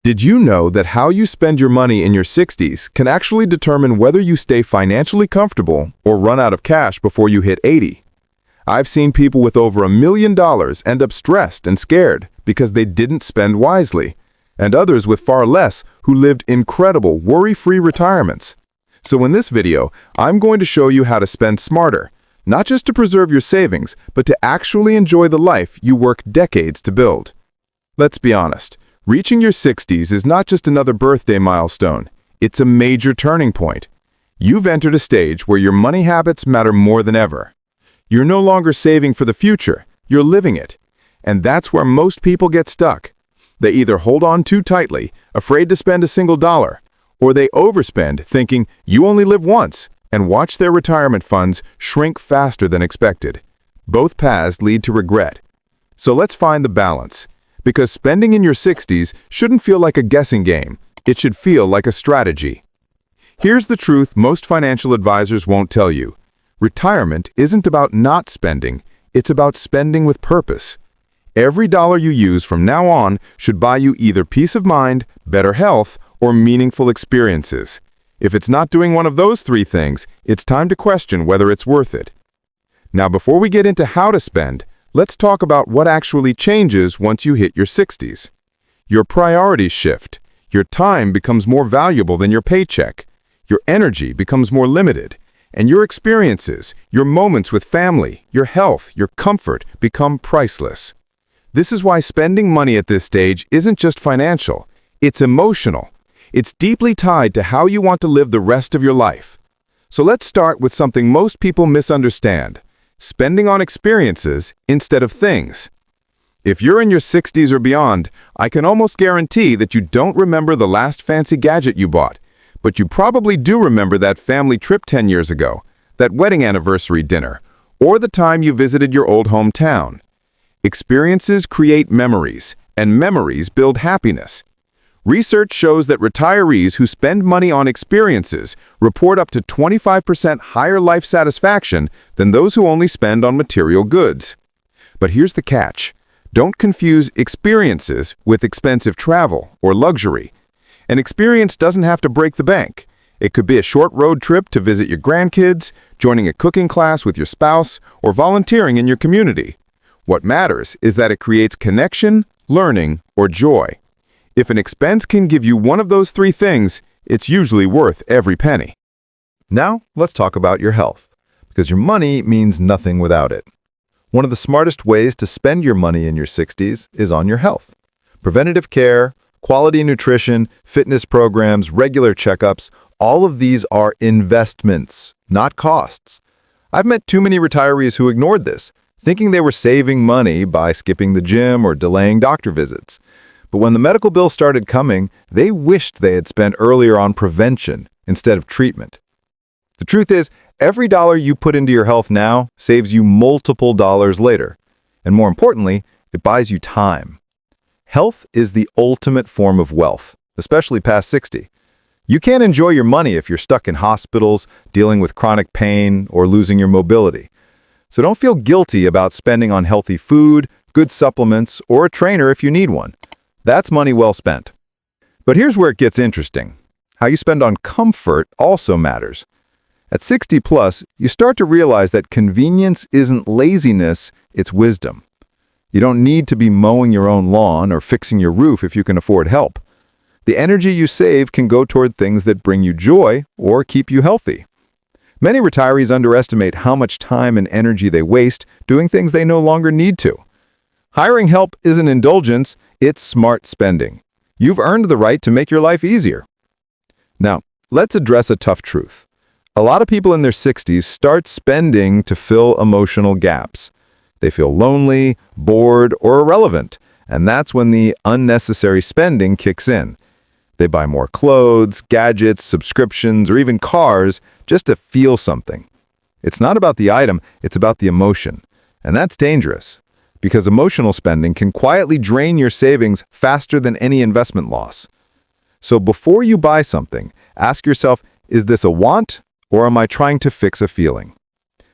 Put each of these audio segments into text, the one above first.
Did you know that how you spend your money in your 60s can actually determine whether you stay financially comfortable or run out of cash before you hit 80? I've seen people with over $1 million end up stressed and scared because they didn't spend wisely, and others with far less who lived incredible, worry-free retirements. So in this video, I'm going to show you how to spend smarter, not just to preserve your savings, but to actually enjoy the life you worked decades to build. Let's be honest. Reaching your 60s is not just another birthday milestone. It's a major turning point. You've entered a stage where your money habits matter more than ever. You're no longer saving for the future, you're living it. And that's where most people get stuck. They either hold on too tightly, afraid to spend a single dollar, or they overspend thinking you only live once and watch their retirement funds shrink faster than expected. Both paths lead to regret. So let's find the balance. Because spending in your 60s shouldn't feel like a guessing game. It should feel like a strategy. Here's the truth most financial advisors won't tell you. Retirement isn't about not spending. It's about spending with purpose. Every dollar you use from now on should buy you either peace of mind, better health, or meaningful experiences. If it's not doing one of those three things, it's time to question whether it's worth it. Now, before we get into how to spend, let's talk about what actually changes once you hit your 60s. Your priorities shift. Your time becomes more valuable than your paycheck. Your energy becomes more limited. And your experiences, your moments with family, your health, your comfort become priceless. This is why spending money at this stage isn't just financial. It's emotional. It's deeply tied to how you want to live the rest of your life. So let's start with something most people misunderstand. Spending on experiences instead of things. If you're in your 60s or beyond, I can almost guarantee that you don't remember the last fancy gadget you bought, but you probably do remember that family trip 10 years ago, that wedding anniversary dinner, or the time you visited your old hometown. Experiences create memories, and memories build happiness. Research shows that retirees who spend money on experiences report up to 25% higher life satisfaction than those who only spend on material goods. But here's the catch. Don't confuse experiences with expensive travel or luxury. An experience doesn't have to break the bank. It could be a short road trip to visit your grandkids, joining a cooking class with your spouse, or volunteering in your community. What matters is that it creates connection, learning, or joy. If an expense can give you one of those three things, it's usually worth every penny. Now, let's talk about your health, because your money means nothing without it. One of the smartest ways to spend your money in your 60s is on your health. Preventative care, quality nutrition, fitness programs, regular checkups, all of these are investments, not costs. I've met too many retirees who ignored this, thinking they were saving money by skipping the gym or delaying doctor visits. But when the medical bill started coming, they wished they had spent earlier on prevention instead of treatment. The truth is, every dollar you put into your health now saves you multiple dollars later. And more importantly, it buys you time. Health is the ultimate form of wealth, especially past 60. You can't enjoy your money if you're stuck in hospitals, dealing with chronic pain, or losing your mobility. So don't feel guilty about spending on healthy food, good supplements, or a trainer if you need one. That's money well spent. But here's where it gets interesting. How you spend on comfort also matters. At 60 plus, you start to realize that convenience isn't laziness, it's wisdom. You don't need to be mowing your own lawn or fixing your roof if you can afford help. The energy you save can go toward things that bring you joy or keep you healthy. Many retirees underestimate how much time and energy they waste doing things they no longer need to. Hiring help isn't indulgence, it's smart spending. You've earned the right to make your life easier. Now, let's address a tough truth. A lot of people in their 60s start spending to fill emotional gaps. They feel lonely, bored, or irrelevant, and that's when the unnecessary spending kicks in. They buy more clothes, gadgets, subscriptions, or even cars just to feel something. It's not about the item, it's about the emotion, and that's dangerous. Because emotional spending can quietly drain your savings faster than any investment loss. So before you buy something, ask yourself, is this a want or am I trying to fix a feeling?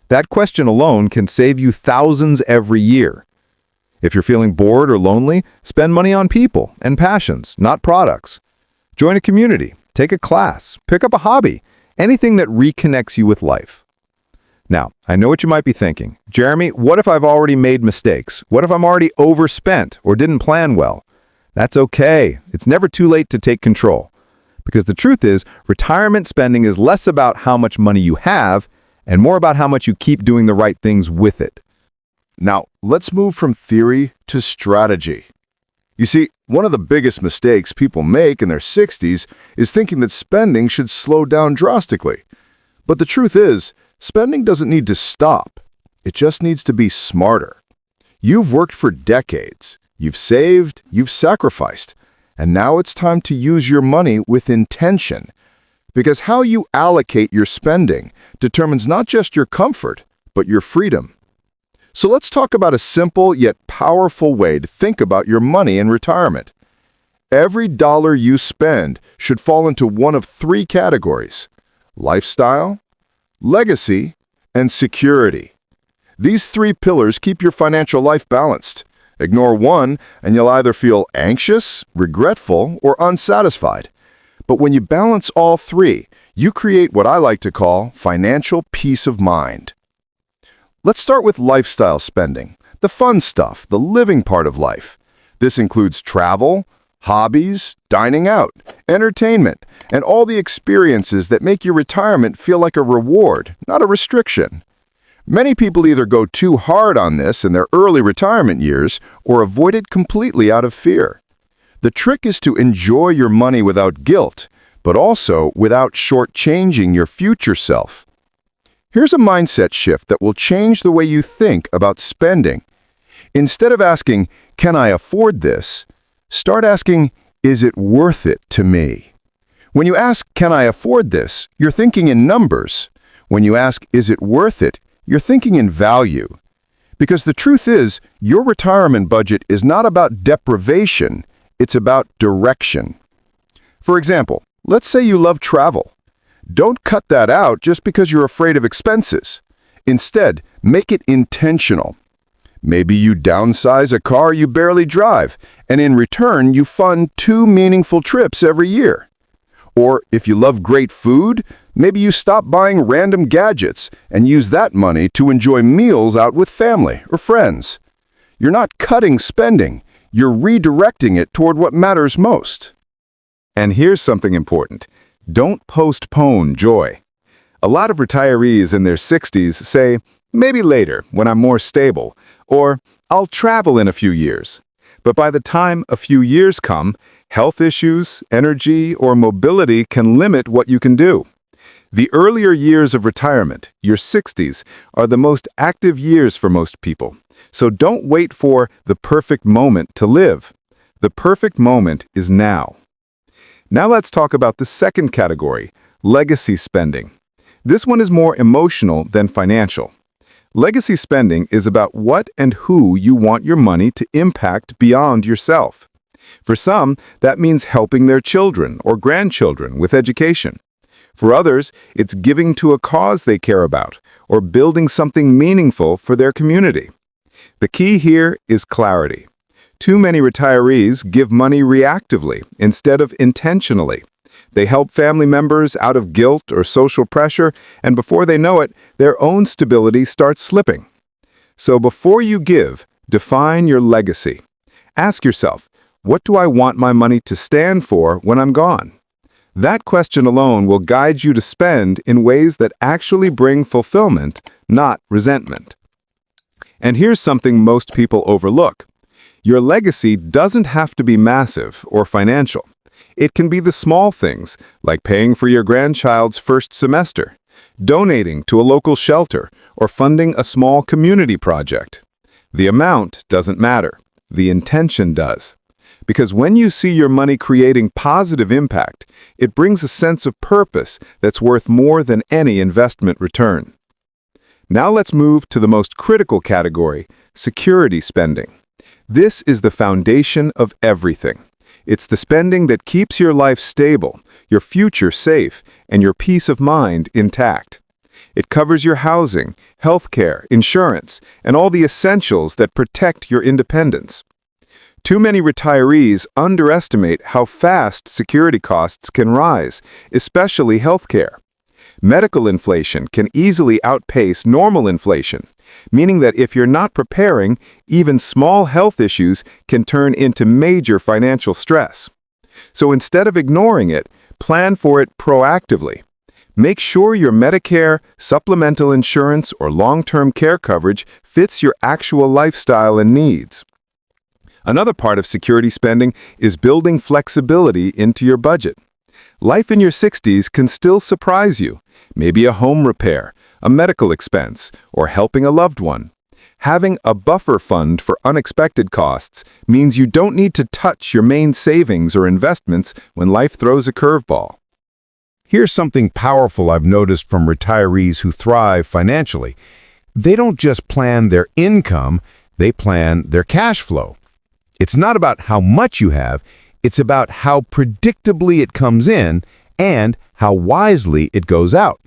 That question alone can save you thousands every year. If you're feeling bored or lonely, spend money on people and passions, not products. Join a community, take a class, pick up a hobby, anything that reconnects you with life. Now, I know what you might be thinking. Jeremy, what if I've already made mistakes? What if I'm already overspent or didn't plan well? That's okay. It's never too late to take control. Because the truth is, retirement spending is less about how much money you have and more about how much you keep doing the right things with it. Now, let's move from theory to strategy. You see, one of the biggest mistakes people make in their 60s is thinking that spending should slow down drastically. But the truth is, spending doesn't need to stop. It just needs to be smarter. You've worked for decades. You've saved, you've sacrificed. And now it's time to use your money with intention. Because how you allocate your spending determines not just your comfort, but your freedom. So let's talk about a simple yet powerful way to think about your money in retirement. Every dollar you spend should fall into one of three categories: lifestyle, legacy, and security. These three pillars keep your financial life balanced. Ignore one, and you'll either feel anxious, regretful, or unsatisfied. But when you balance all three, you create what I like to call financial peace of mind. Let's start with lifestyle spending, the fun stuff, the living part of life. This includes travel, hobbies, dining out, entertainment, and all the experiences that make your retirement feel like a reward, not a restriction. Many people either go too hard on this in their early retirement years or avoid it completely out of fear. The trick is to enjoy your money without guilt, but also without shortchanging your future self. Here's a mindset shift that will change the way you think about spending. Instead of asking, "Can I afford this?" start asking, "Is it worth it to me?" When you ask, "Can I afford this?" you're thinking in numbers. When you ask, "Is it worth it?" you're thinking in value. Because the truth is, your retirement budget is not about deprivation, it's about direction. For example, let's say you love travel. Don't cut that out just because you're afraid of expenses. Instead, make it intentional. Maybe you downsize a car you barely drive, and in return, you fund 2 meaningful trips every year. Or if you love great food, maybe you stop buying random gadgets and use that money to enjoy meals out with family or friends. You're not cutting spending, you're redirecting it toward what matters most. And here's something important. Don't postpone joy. A lot of retirees in their 60s say, "Maybe later, when I'm more stable," or "I'll travel in a few years." But by the time a few years come, health issues, energy, or mobility can limit what you can do. The earlier years of retirement, your 60s, are the most active years for most people. So don't wait for the perfect moment to live. The perfect moment is now. Now let's talk about the second category, legacy spending. This one is more emotional than financial. Legacy spending is about what and who you want your money to impact beyond yourself. For some, that means helping their children or grandchildren with education. For others, it's giving to a cause they care about or building something meaningful for their community. The key here is clarity. Too many retirees give money reactively instead of intentionally. They help family members out of guilt or social pressure, and before they know it, their own stability starts slipping. So before you give, define your legacy. Ask yourself, what do I want my money to stand for when I'm gone? That question alone will guide you to spend in ways that actually bring fulfillment, not resentment. And here's something most people overlook. Your legacy doesn't have to be massive or financial. It can be the small things, like paying for your grandchild's first semester, donating to a local shelter, or funding a small community project. The amount doesn't matter. The intention does. Because when you see your money creating positive impact, it brings a sense of purpose that's worth more than any investment return. Now let's move to the most critical category, security spending. This is the foundation of everything. It's the spending that keeps your life stable, your future safe, and your peace of mind intact. It covers your housing, healthcare, insurance, and all the essentials that protect your independence. Too many retirees underestimate how fast security costs can rise, especially healthcare. Medical inflation can easily outpace normal inflation, meaning that if you're not preparing, even small health issues can turn into major financial stress. So instead of ignoring it, plan for it proactively. Make sure your Medicare, supplemental insurance, or long-term care coverage fits your actual lifestyle and needs. Another part of security spending is building flexibility into your budget. Life in your 60s can still surprise you. Maybe a home repair, a medical expense, or helping a loved one. Having a buffer fund for unexpected costs means you don't need to touch your main savings or investments when life throws a curveball. Here's something powerful I've noticed from retirees who thrive financially. They don't just plan their income, they plan their cash flow. It's not about how much you have, it's about how predictably it comes in and how wisely it goes out.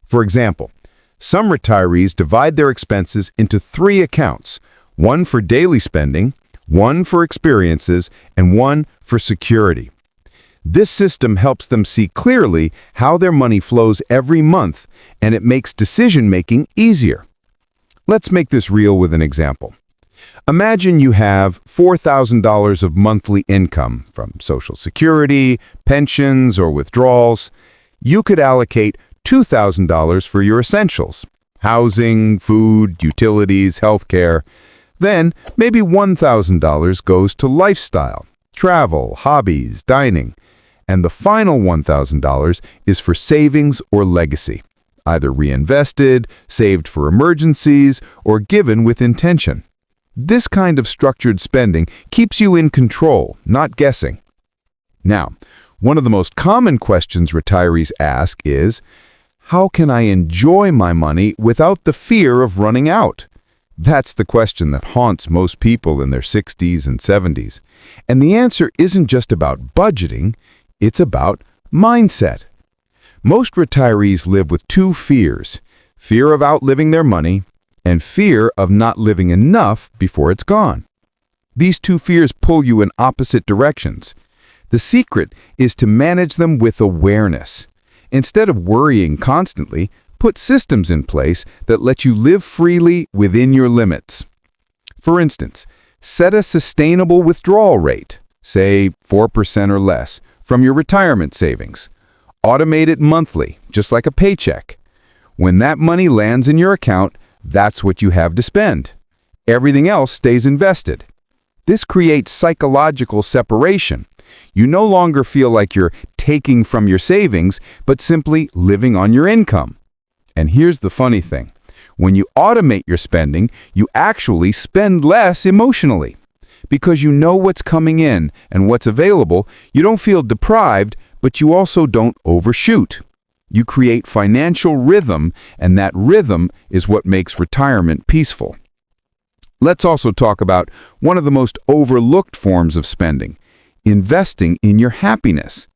For example, some retirees divide their expenses into 3 accounts, one for daily spending, one for experiences, and one for security. This system helps them see clearly how their money flows every month, and it makes decision-making easier. Let's make this real with an example. Imagine you have $4,000 of monthly income from Social Security, pensions, or withdrawals. You could allocate $2,000 for your essentials, housing, food, utilities, healthcare. Then maybe $1,000 goes to lifestyle, travel, hobbies, dining. And the final $1,000 is for savings or legacy, either reinvested, saved for emergencies, or given with intention. This kind of structured spending keeps you in control, not guessing. Now, one of the most common questions retirees ask is, how can I enjoy my money without the fear of running out? That's the question that haunts most people in their 60s and 70s. And the answer isn't just about budgeting, it's about mindset. Most retirees live with 2 fears: fear of outliving their money and fear of not living enough before it's gone. These 2 fears pull you in opposite directions. The secret is to manage them with awareness. Instead of worrying constantly, put systems in place that let you live freely within your limits. For instance, set a sustainable withdrawal rate, say 4% or less, from your retirement savings. Automate it monthly, just like a paycheck. When that money lands in your account, that's what you have to spend. Everything else stays invested. This creates psychological separation. You no longer feel like you're taking from your savings, but simply living on your income. And here's the funny thing. When you automate your spending, you actually spend less emotionally. Because you know what's coming in and what's available, you don't feel deprived, but you also don't overshoot. You create financial rhythm, and that rhythm is what makes retirement peaceful. Let's also talk about one of the most overlooked forms of spending: investing in your happiness.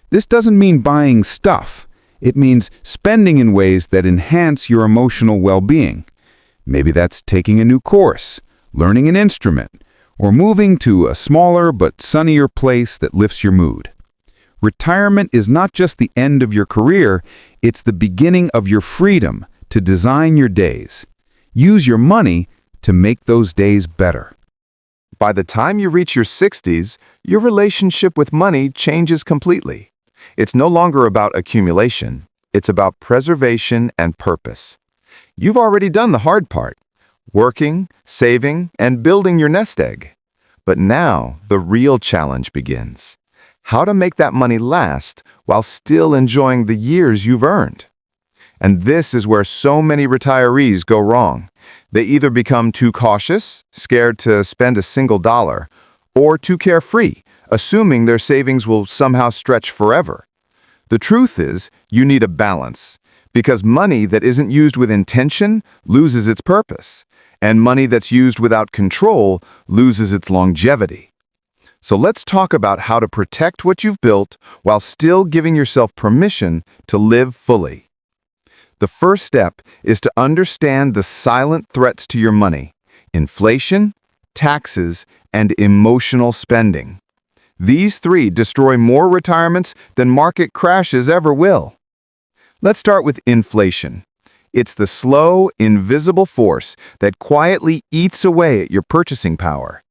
This doesn't mean buying stuff. It means spending in ways that enhance your emotional well-being. Maybe that's taking a new course, learning an instrument, or moving to a smaller but sunnier place that lifts your mood. Retirement is not just the end of your career, it's the beginning of your freedom to design your days. Use your money to make those days better. By the time you reach your 60s, your relationship with money changes completely. It's no longer about accumulation. It's about preservation and purpose. You've already done the hard part: working, saving, and building your nest egg. But now the real challenge begins: how to make that money last while still enjoying the years you've earned. And this is where so many retirees go wrong. They either become too cautious, scared to spend a single dollar, or too carefree, assuming their savings will somehow stretch forever. The truth is, you need a balance, because money that isn't used with intention loses its purpose, and money that's used without control loses its longevity. So let's talk about how to protect what you've built while still giving yourself permission to live fully. The first step is to understand the silent threats to your money: inflation, taxes, and emotional spending. These three destroy more retirements than market crashes ever will. Let's start with inflation. It's the slow, invisible force that quietly eats away at your purchasing power.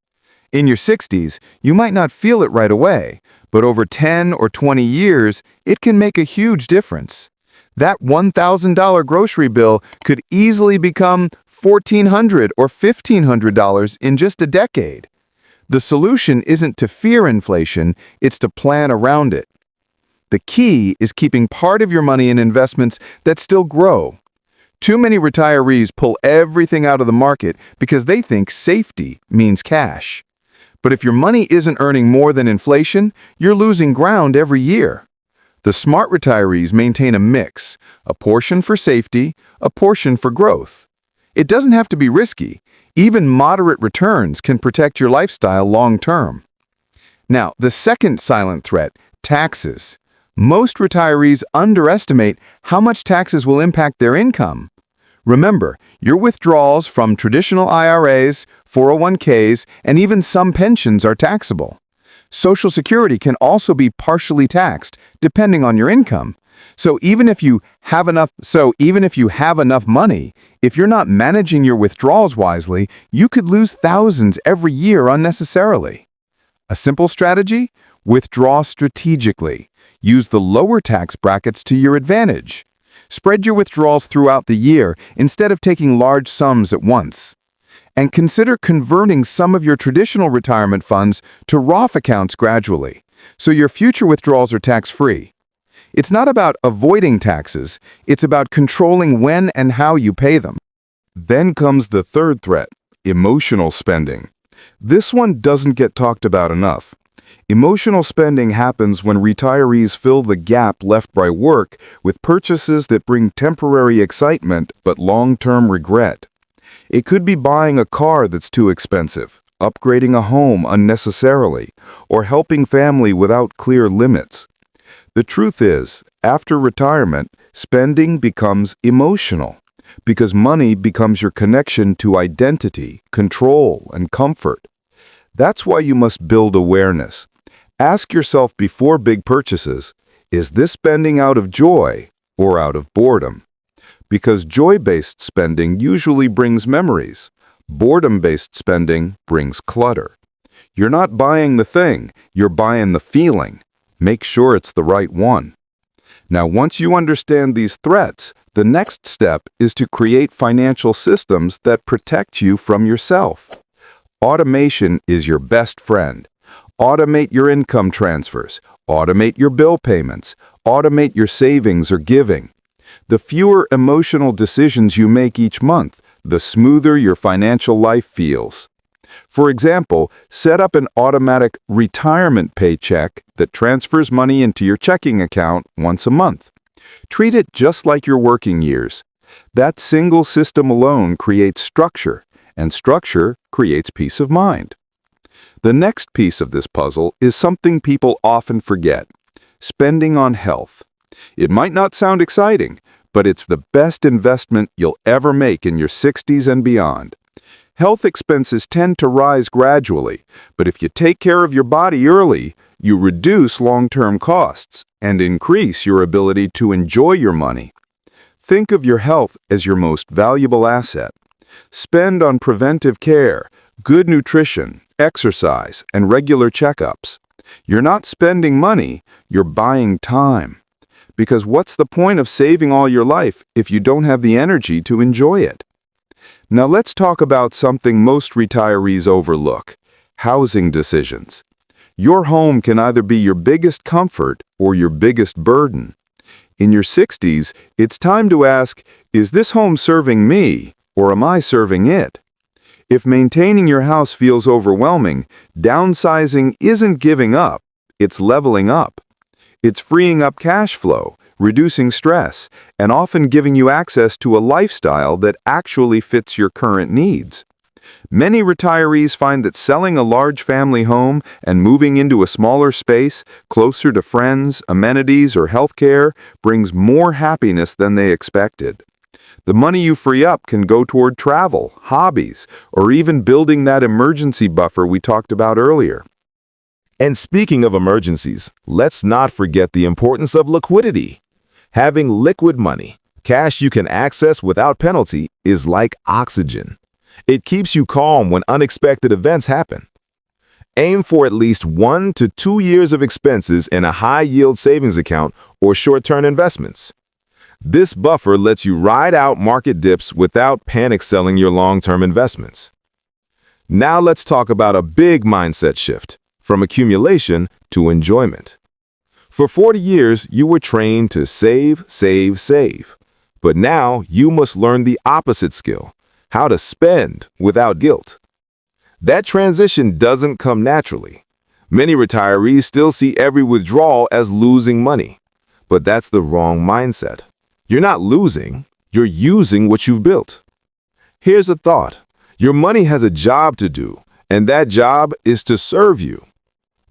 In your 60s, you might not feel it right away, but over 10 or 20 years, it can make a huge difference. That $1,000 grocery bill could easily become $1,400 or $1,500 in just a decade. The solution isn't to fear inflation, it's to plan around it. The key is keeping part of your money in investments that still grow. Too many retirees pull everything out of the market because they think safety means cash. But if your money isn't earning more than inflation, you're losing ground every year. The smart retirees maintain a mix, a portion for safety, a portion for growth. It doesn't have to be risky. Even moderate returns can protect your lifestyle long term. Now, the second silent threat, taxes. Most retirees underestimate how much taxes will impact their income. Remember, your withdrawals from traditional IRAs, 401ks, and even some pensions are taxable. Social Security can also be partially taxed, depending on your income. So even if you have enough money, if you're not managing your withdrawals wisely, you could lose thousands every year unnecessarily. A simple strategy? Withdraw strategically. Use the lower tax brackets to your advantage. Spread your withdrawals throughout the year instead of taking large sums at once. And consider converting some of your traditional retirement funds to Roth accounts gradually, so your future withdrawals are tax-free. It's not about avoiding taxes, it's about controlling when and how you pay them. Then comes the third threat, emotional spending. This one doesn't get talked about enough. Emotional spending happens when retirees fill the gap left by work with purchases that bring temporary excitement but long-term regret. It could be buying a car that's too expensive, upgrading a home unnecessarily, or helping family without clear limits. The truth is, after retirement, spending becomes emotional, because money becomes your connection to identity, control, and comfort. That's why you must build awareness. Ask yourself before big purchases, is this spending out of joy or out of boredom? Because joy-based spending usually brings memories. Boredom-based spending brings clutter. You're not buying the thing, you're buying the feeling. Make sure it's the right one. Now, once you understand these threats, the next step is to create financial systems that protect you from yourself. Automation is your best friend. Automate your income transfers. Automate your bill payments. Automate your savings or giving. The fewer emotional decisions you make each month, the smoother your financial life feels. For example, set up an automatic retirement paycheck that transfers money into your checking account once a month. Treat it just like your working years. That single system alone creates structure, and structure creates peace of mind. The next piece of this puzzle is something people often forget: spending on health. It might not sound exciting, but it's the best investment you'll ever make in your 60s and beyond. Health expenses tend to rise gradually, but if you take care of your body early, you reduce long-term costs and increase your ability to enjoy your money. Think of your health as your most valuable asset. Spend on preventive care, good nutrition, exercise, and regular checkups. You're not spending money, you're buying time. Because what's the point of saving all your life if you don't have the energy to enjoy it? Now let's talk about something most retirees overlook: housing decisions. Your home can either be your biggest comfort or your biggest burden. In your 60s, it's time to ask, is this home serving me or am I serving it? If maintaining your house feels overwhelming, downsizing isn't giving up, it's leveling up. It's freeing up cash flow, reducing stress, and often giving you access to a lifestyle that actually fits your current needs. Many retirees find that selling a large family home and moving into a smaller space, closer to friends, amenities, or healthcare, brings more happiness than they expected. The money you free up can go toward travel, hobbies, or even building that emergency buffer we talked about earlier. And speaking of emergencies, let's not forget the importance of liquidity. Having liquid money, cash you can access without penalty, is like oxygen. It keeps you calm when unexpected events happen. Aim for at least 1 to 2 years of expenses in a high-yield savings account or short-term investments. This buffer lets you ride out market dips without panic selling your long-term investments. Now let's talk about a big mindset shift, from accumulation to enjoyment. For 40 years, you were trained to save, save, save. But now you must learn the opposite skill, how to spend without guilt. That transition doesn't come naturally. Many retirees still see every withdrawal as losing money. But that's the wrong mindset. You're not losing, you're using what you've built. Here's a thought. Your money has a job to do, and that job is to serve you.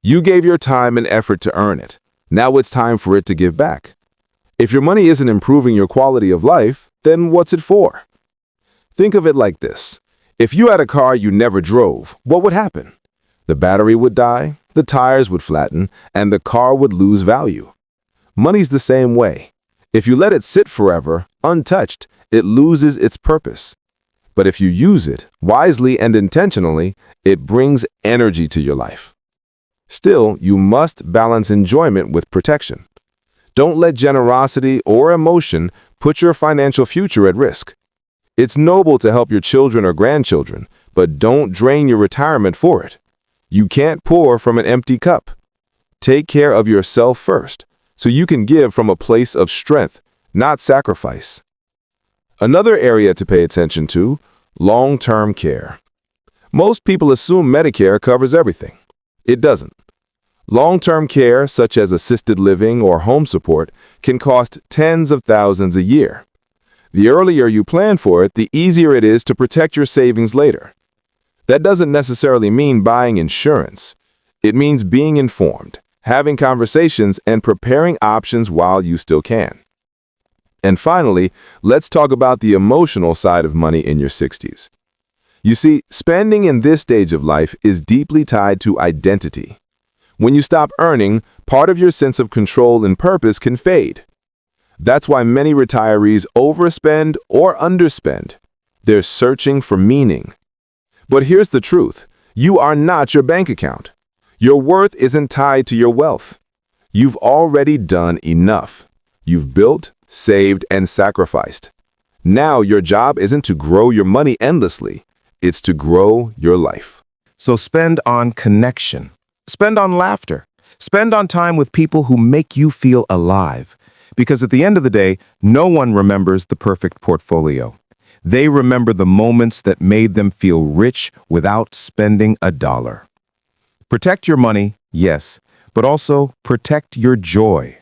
You gave your time and effort to earn it. Now it's time for it to give back. If your money isn't improving your quality of life, then what's it for? Think of it like this. If you had a car you never drove, what would happen? The battery would die, the tires would flatten, and the car would lose value. Money's the same way. If you let it sit forever, untouched, it loses its purpose. But if you use it wisely and intentionally, it brings energy to your life. Still, you must balance enjoyment with protection. Don't let generosity or emotion put your financial future at risk. It's noble to help your children or grandchildren, but don't drain your retirement for it. You can't pour from an empty cup. Take care of yourself first, so you can give from a place of strength, not sacrifice. Another area to pay attention to, long-term care. Most people assume Medicare covers everything. It doesn't. Long-term care, such as assisted living or home support, can cost tens of thousands a year. The earlier you plan for it, the easier it is to protect your savings later. That doesn't necessarily mean buying insurance. It means being informed, having conversations, and preparing options while you still can. And finally, let's talk about the emotional side of money in your 60s. You see, spending in this stage of life is deeply tied to identity. When you stop earning, part of your sense of control and purpose can fade. That's why many retirees overspend or underspend. They're searching for meaning. But here's the truth. You are not your bank account. Your worth isn't tied to your wealth. You've already done enough. You've built, saved, and sacrificed. Now your job isn't to grow your money endlessly. It's to grow your life. So spend on connection. Spend on laughter. Spend on time with people who make you feel alive. Because at the end of the day, no one remembers the perfect portfolio. They remember the moments that made them feel rich without spending a dollar. Protect your money, yes, but also protect your joy.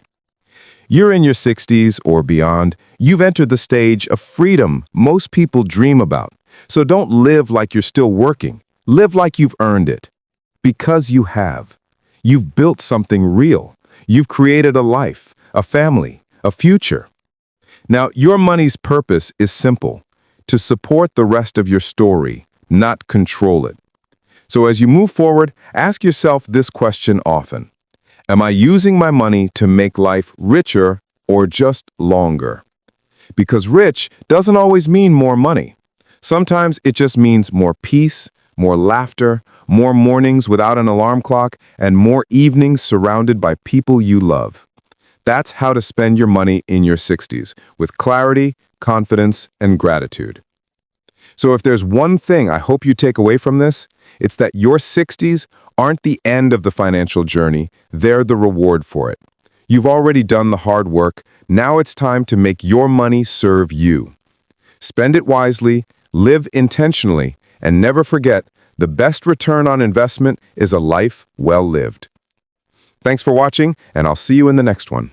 You're in your 60s or beyond. You've entered the stage of freedom most people dream about. So don't live like you're still working. Live like you've earned it. Because you have. You've built something real. You've created a life, a family, a future. Now, your money's purpose is simple: to support the rest of your story, not control it. So as you move forward, ask yourself this question often. Am I using my money to make life richer or just longer? Because rich doesn't always mean more money. Sometimes it just means more peace, more laughter, more mornings without an alarm clock, and more evenings surrounded by people you love. That's how to spend your money in your 60s, with clarity, confidence, and gratitude. So if there's one thing I hope you take away from this, it's that your 60s aren't the end of the financial journey, they're the reward for it. You've already done the hard work, now it's time to make your money serve you. Spend it wisely, live intentionally, and never forget, the best return on investment is a life well lived. Thanks for watching, and I'll see you in the next one.